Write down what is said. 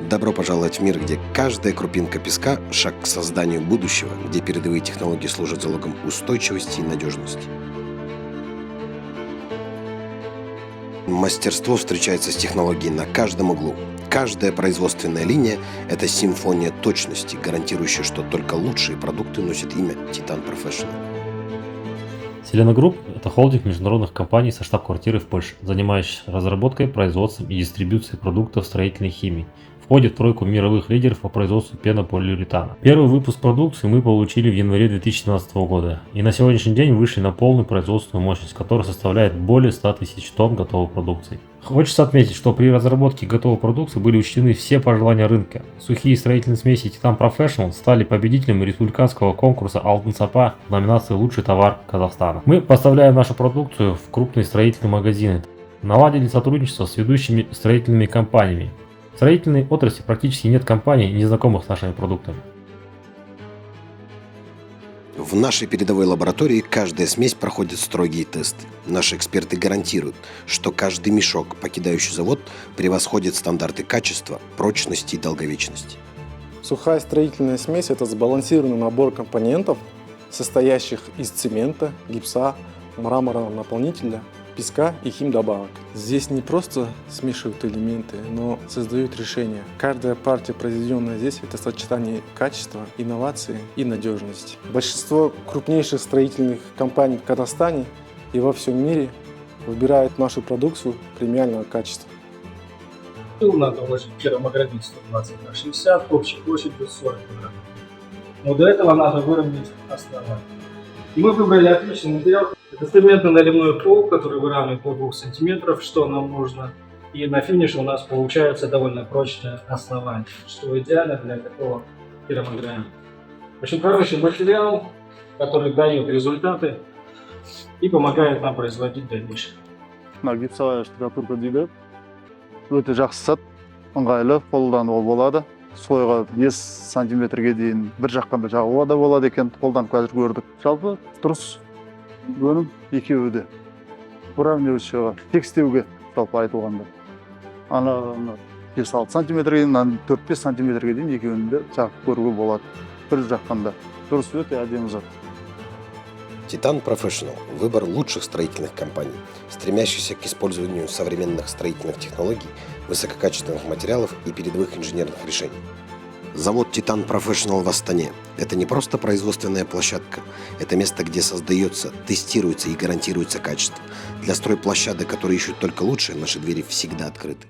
Добро пожаловать в мир, где каждая крупинка песка – шаг к созданию будущего, где передовые технологии служат залогом устойчивости и надежности. Мастерство встречается с технологией на каждом углу. Каждая производственная линия – это симфония точности, гарантирующая, что только лучшие продукты носят имя Titan Professional. Селена Групп – это холдинг международных компаний со штаб-квартирой в Польше, занимающийся разработкой, производством и дистрибуцией продуктов строительной химии. Входит в тройку мировых лидеров по производству пенополиуретана. Первый выпуск продукции мы получили в январе 2017 года и на сегодняшний день вышли на полную производственную мощность, которая составляет более 100 тысяч тонн готовой продукции. Хочется отметить, что при разработке готовой продукции были учтены все пожелания рынка. Сухие строительные смеси Titan Professional стали победителями республиканского конкурса Алтын Сапа в номинации «Лучший товар Казахстана». Мы поставляем нашу продукцию в крупные строительные магазины, наладили сотрудничество с ведущими строительными компаниями. В строительной отрасли практически нет компаний, не знакомых с нашими продуктами. В нашей передовой лаборатории каждая смесь проходит строгие тесты. Наши эксперты гарантируют, что каждый мешок, покидающий завод, превосходит стандарты качества, прочности и долговечности. Сухая строительная смесь – это сбалансированный набор компонентов, состоящих из цемента, гипса, мраморного наполнителя, песка и химдобавок. Здесь не просто смешивают элементы, но создают решения. Каждая партия, произведенная здесь, это сочетание качества, инновации и надежности. Большинство крупнейших строительных компаний в Казахстане и во всем мире выбирают нашу продукцию премиального качества. Надо вложить керамографит 120/60, общей площадью 40 квадратов. Но до этого надо выровнять основание. И мы выбрали отличный материал. Это цементно-наливной пол, который выравнивает по 2 см, что нам нужно. И на финише у нас получается довольно прочное основание, что идеально для такого керамографита. Очень хороший материал, который дает результаты и помогает нам производить дальнейшее. Гипсовая штукатурка дейді. Өте жақсы зат, ыңғайлы, қолдануға болады. Слойға 5 сантиметрге дейін бір жаққанда жағуға да болады екен, қолданып қазір көрдік. Жалпы дұрыс өнім екеуі де. Выравнивающийға, текстеуге жалпы айтылғанда. Ана 5-6 сантиметрге дейін, 4-5 сантиметрге дейін екеуін де жағып көруге болады. Бір жаққанда. Дұрыс өте әдемі зат. Titan Professional – выбор лучших строительных компаний, стремящихся к использованию современных строительных технологий, высококачественных материалов и передовых инженерных решений. Завод Titan Professional в Астане – это не просто производственная площадка, это место, где создается, тестируется и гарантируется качество. Для стройплощадок, которые ищут только лучшее, наши двери всегда открыты.